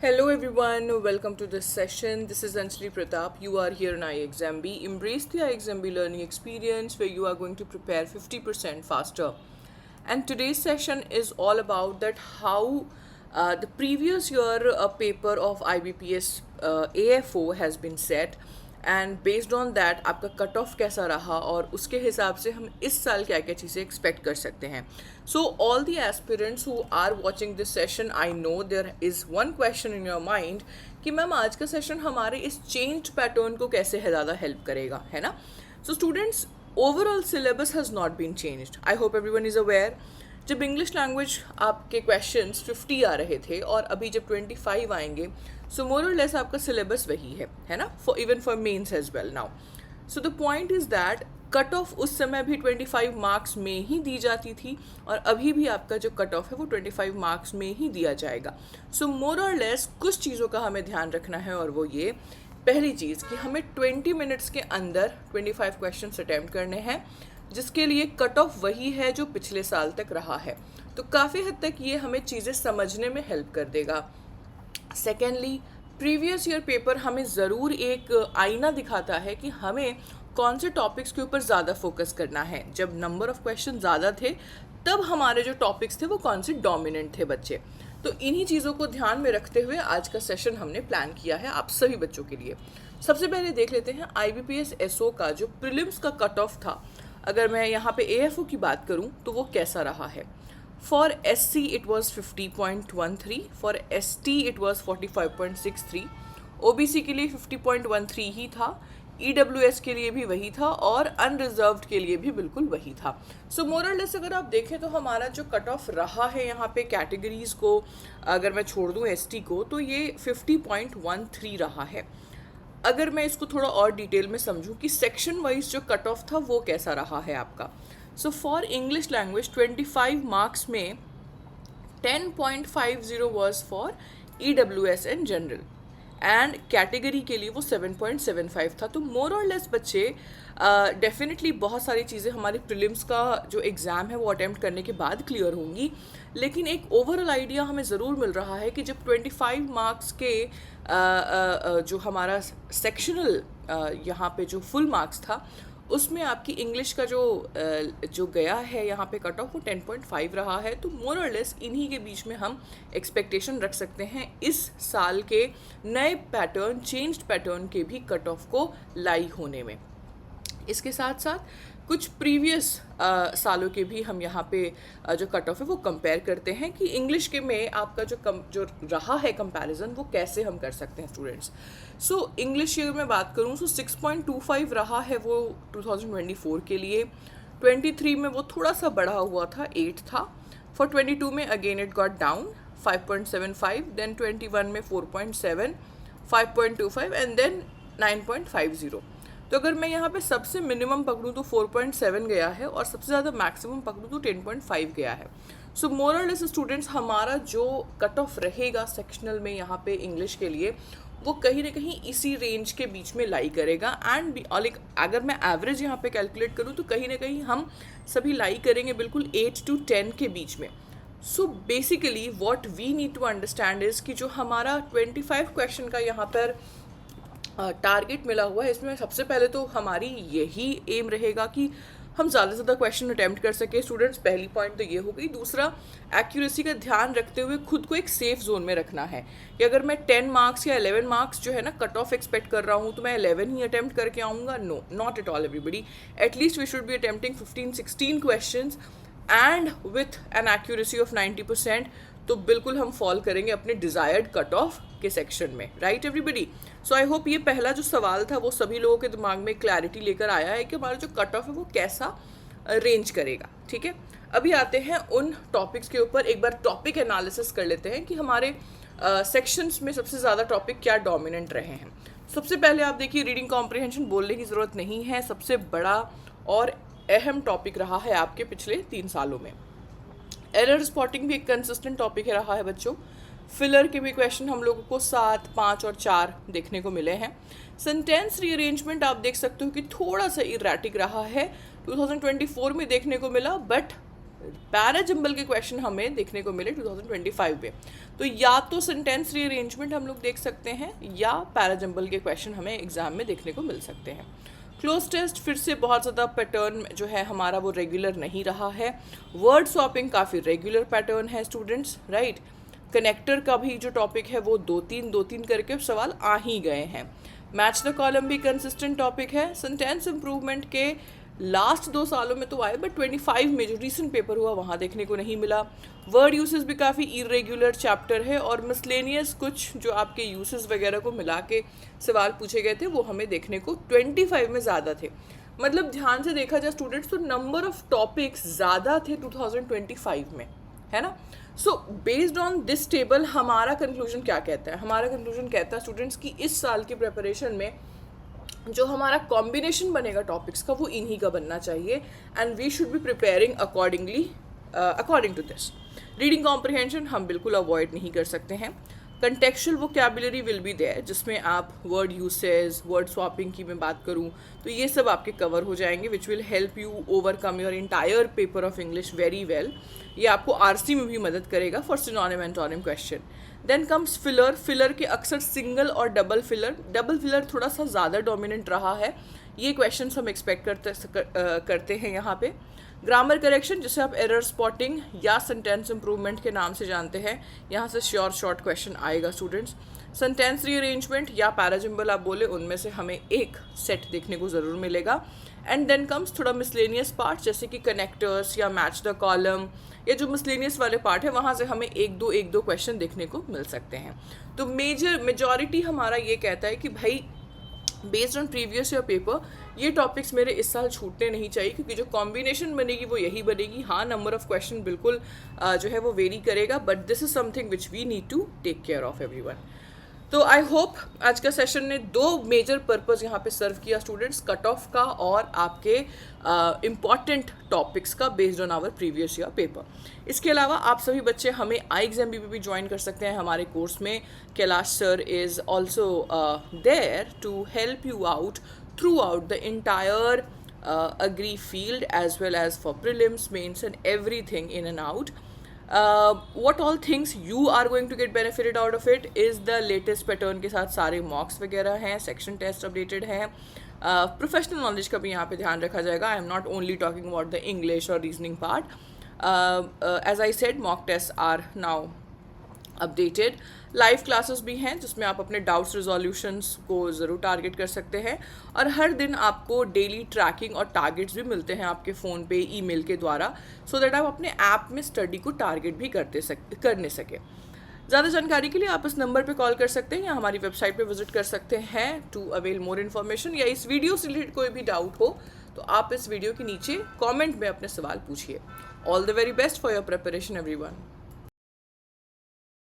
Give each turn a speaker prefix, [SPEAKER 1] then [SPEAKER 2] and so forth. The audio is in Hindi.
[SPEAKER 1] Hello everyone, welcome to this session. This is Anjali Pratap. You are here in iExamB. Embrace the iExamB learning experience where you are going to prepare 50% faster. And today's session is all about that how the previous year paper of IBPS AFO has been set and based on that आपका कट ऑफ कैसा रहा और उसके हिसाब से हम इस साल क्या क्या चीज़ें एक्सपेक्ट कर सकते हैं. So all the aspirants who are watching this session, I know there is one question in your mind कि मैम आज का सेशन हमारे इस चेंज पैटर्न को कैसे ज़्यादा हेल्प करेगा, है ना. So students, overall syllabus has not been changed. I hope everyone is aware. जब इंग्लिश लैंग्वेज आपके क्वेश्चंस 50 आ रहे थे और अभी जब 25 आएंगे, सो मोर और लेस आपका सिलेबस वही है ना, for even for mains as well now. So the point is that cut off उस समय भी 25 मार्क्स में ही दी जाती थी और अभी भी आपका जो कट ऑफ है वो 25 मार्क्स में ही दिया जाएगा. सो मोर और लेस कुछ चीज़ों का हमें ध्यान रखना है और वो ये पहली चीज़ कि हमें 20 मिनट्स के अंदर 25 क्वेश्चन अटैम्प्ट करने हैं, जिसके लिए कट ऑफ वही है जो पिछले साल तक रहा है. तो काफ़ी हद तक ये हमें चीज़ें समझने में हेल्प कर देगा. सेकेंडली, प्रीवियस ईयर पेपर हमें ज़रूर एक आईना दिखाता है कि हमें कौन से टॉपिक्स के ऊपर ज़्यादा फोकस करना है. जब नंबर ऑफ़ क्वेश्चन ज़्यादा थे तब हमारे जो टॉपिक्स थे वो कौन से डोमिनेंट थे बच्चे. तो इन्हीं चीज़ों को ध्यान में रखते हुए आज का सेशन हमने प्लान किया है आप सभी बच्चों के लिए. सबसे पहले देख लेते हैं IBPS SO का जो प्रीलिम्स का कट ऑफ था. अगर मैं यहाँ पे AFO की बात करूँ तो वो कैसा रहा है. For SC it was 50.13, for ST it was 45.63, OBC के लिए 50.13 ही था, EWS के लिए भी वही था और अनरिजर्व्ड के लिए भी बिल्कुल वही था. सो मोरलेस अगर आप देखें तो हमारा जो कट ऑफ रहा है यहाँ पे कैटेगरीज़ को अगर मैं छोड़ दूँ ST को तो ये 50.13 रहा है. अगर मैं इसको थोड़ा और डिटेल में समझूं कि सेक्शन वाइज जो कट ऑफ था वो कैसा रहा है आपका. So for English language 25 marks में 10.50 was for EWS and general and category के लिए वो 7.75 था. तो मोर और लेस बच्चे डेफिनेटली बहुत सारी चीज़ें हमारे प्रीलिम्स का जो एग्ज़ाम है वो अटैम्प्ट करने के बाद क्लियर होंगी, लेकिन एक ओवरऑल आइडिया हमें ज़रूर मिल रहा है कि जब 25 मार्क्स के जो हमारा सेक्शनल यहाँ पे जो फुल मार्क्स था उसमें आपकी इंग्लिश का जो गया है यहाँ पे कट ऑफ वो 10.5 रहा है. तो मोर और लेस इन्हीं के बीच में हम एक्सपेक्टेशन रख सकते हैं इस साल के नए पैटर्न, चेंज्ड पैटर्न के भी कट ऑफ को लाई होने में. इसके साथ साथ कुछ प्रीवियस सालों के भी हम यहाँ पे जो कट ऑफ है वो कंपेयर करते हैं कि इंग्लिश के में आपका जो रहा है कंपैरिजन वो कैसे हम कर सकते हैं स्टूडेंट्स. सो इंग्लिश की अगर मैं बात करूँ तो 6.25 रहा है वो 2024 के लिए. 23 में वो थोड़ा सा बढ़ा हुआ था, 8 था. फॉर 22 में again it got down 5.75, then 21 में 4.7, 5.25 एंड देन 9.50. तो अगर मैं यहाँ पे सबसे मिनिमम पकड़ूँ तो 4.7 गया है और सबसे ज़्यादा मैक्सिमम पकड़ूँ तो 10.5 गया है. सो मोर और लेस स्टूडेंट्स हमारा जो कट ऑफ रहेगा सेक्शनल में यहाँ पे इंग्लिश के लिए वो कहीं ना कहीं इसी रेंज के बीच में लाई करेगा. एंड अगर मैं एवरेज यहाँ पे कैलकुलेट करूँ तो कहीं ना कहीं हम सभी लाई करेंगे बिल्कुल 8 to 10 के बीच में. So basically what we need to understand is कि जो हमारा 25 क्वेश्चन का यहाँ पर टारगेट मिला हुआ है इसमें सबसे पहले तो हमारी यही एम रहेगा कि हम ज़्यादा से ज़्यादा क्वेश्चन अटैम्प्ट कर सके स्टूडेंट्स. पहली पॉइंट तो ये हो गई. दूसरा, एक्यूरेसी का ध्यान रखते हुए खुद को एक सेफ जोन में रखना है कि अगर मैं 10 मार्क्स या 11 मार्क्स जो है ना कट ऑफ एक्सपेक्ट कर रहा हूँ तो मैं 11 ही अटैम्प्ट करके आऊँगा. No, not at all everybody. At least we should be attempting 15-16 question and with an accuracy of 90%. तो बिल्कुल हम फॉल करेंगे अपने डिज़ायर्ड कट ऑफ के सेक्शन में, right everybody. So I hope ये पहला जो सवाल था वो सभी लोगों के दिमाग में क्लैरिटी लेकर आया है कि हमारा जो कट ऑफ है वो कैसा रेंज करेगा. ठीक है, अभी आते हैं उन टॉपिक्स के ऊपर. एक बार टॉपिक एनालिसिस कर लेते हैं कि हमारे सेक्शंस में सबसे ज़्यादा टॉपिक क्या डोमिनेंट रहे हैं. सबसे पहले आप देखिए, रीडिंग कॉम्प्रिहेंशन बोलने की ज़रूरत नहीं है, सबसे बड़ा और अहम टॉपिक रहा है आपके पिछले 3 सालों में. एरर स्पॉटिंग भी एक कंसिस्टेंट टॉपिक रहा है बच्चों. फिलर के भी क्वेश्चन हम लोगों को 7, 5 और 4 देखने को मिले हैं. सेंटेंस रीअरेंजमेंट आप देख सकते हो कि थोड़ा सा इरेटिक रहा है, 2024 में देखने को मिला, बट पैराजंबल के क्वेश्चन हमें देखने को मिले 2025 में। तो या तो सेंटेंस रीअरेंजमेंट हम लोग देख सकते हैं या पैराजंबल के क्वेश्चन हमें एग्जाम में देखने को मिल सकते हैं। क्लोज टेस्ट फिर से बहुत ज़्यादा पैटर्न जो है हमारा वो रेगुलर नहीं रहा है। वर्ड स्वैपिंग काफ़ी रेगुलर पैटर्न है स्टूडेंट्स, राइट। कनेक्टर का भी जो टॉपिक है वो दो तीन करके सवाल आ ही गए हैं। मैच द कॉलम भी कंसिस्टेंट टॉपिक है। सेंटेंस इम्प्रूवमेंट के लास्ट 2 सालों में तो आए, बट 25 में जो रिसेंट पेपर हुआ वहाँ देखने को नहीं मिला। वर्ड यूसेस भी काफ़ी इरेगुलर चैप्टर है, और मिसलेनियस कुछ जो आपके यूसेस वगैरह को मिला के सवाल पूछे गए थे वो हमें देखने को 25 में ज़्यादा थे। मतलब ध्यान से देखा जाए स्टूडेंट्स तो नंबर ऑफ टॉपिक्स ज़्यादा थे 2025 में, है ना। So based on this table हमारा कंक्लूजन क्या कहता है? हमारा कंक्लूजन कहता है स्टूडेंट्स कि इस साल की प्रिपरेशन में जो हमारा कॉम्बिनेशन बनेगा टॉपिक्स का वो इन्हीं का बनना चाहिए, and we should be preparing accordingly according to this. Reading comprehension हम बिल्कुल अवॉइड नहीं कर सकते हैं। Contextual vocabulary will be there, जिसमें आप वर्ड यूसेज, वर्ड स्वैपिंग की मैं बात करूँ तो ये सब आपके कवर हो जाएंगे, which will help you overcome your entire paper of English very well. ये आपको आरसी में भी मदद करेगा for synonym antonym question. Then comes filler. Filler के अक्सर सिंगल और डबल फिलर थोड़ा सा ज़्यादा डोमिनेंट रहा है। ये क्वेश्चन हम एक्सपेक्ट करते हैं यहाँ पे। ग्रामर करेक्शन, जिसे आप एरर स्पॉटिंग या सेंटेंस इम्प्रूवमेंट के नाम से जानते हैं, यहाँ से श्योर शॉर्ट क्वेश्चन आएगा स्टूडेंट्स। सेंटेंस रीअरेंजमेंट या पैराजिम्बल आप बोले, उनमें से हमें एक सेट देखने को ज़रूर मिलेगा। एंड देन कम्स थोड़ा मिसलेनियस पार्ट, जैसे कि कनेक्टर्स या मैच द कॉलम, ये जो मिसलेनियस वाले पार्ट है वहाँ से हमें एक दो क्वेश्चन देखने को मिल सकते हैं। तो मेजॉरिटी हमारा ये कहता है कि भाई based on previous year paper ये टॉपिक्स मेरे इस साल छूटने नहीं चाहिए, क्योंकि जो कॉम्बिनेशन बनेगी वो यही बनेगी। हाँ, नंबर ऑफ क्वेश्चन बिल्कुल जो है वो वेरी करेगा, but this is something which we need to take care of everyone. तो आई होप आज का सेशन ने 2 मेजर पर्पस यहाँ पे सर्व किया स्टूडेंट्स, कट ऑफ का और आपके इम्पॉर्टेंट टॉपिक्स का based on our previous year paper. इसके अलावा आप सभी बच्चे हमें iExamBB भी ज्वाइन कर सकते हैं हमारे कोर्स में। Kailash sir is also there to help you out throughout the entire agree field as well as for prelims, mains and everything in and out. What all things you are going to get benefited out of it is the latest pattern के साथ सारे mocks वगैरह हैं, section test updated हैं, प्रोफेशनल नॉलेज का भी यहाँ पे ध्यान रखा जाएगा। I am not only talking about the English और reasoning part. As I said, mock test are now updated. Live classes भी हैं जिसमें आप अपने डाउट्स रिजोल्यूशंस को ज़रूर टारगेट कर सकते हैं, और हर दिन आपको डेली ट्रैकिंग और टारगेट्स भी मिलते हैं आपके फ़ोन पे ईमेल के द्वारा, सो दैट आप अपने ऐप में स्टडी को टारगेट भी करने सकें। ज़्यादा जानकारी के लिए आप इस नंबर पे कॉल कर सकते हैं या हमारी वेबसाइट पे विजिट कर सकते हैं टू अवेल मोर इन्फॉर्मेशन। या इस वीडियो से रिलेटेड कोई भी डाउट हो तो आप इस वीडियो के नीचे कमेंट में अपने सवाल पूछिए। All the very best for your preparation everyone.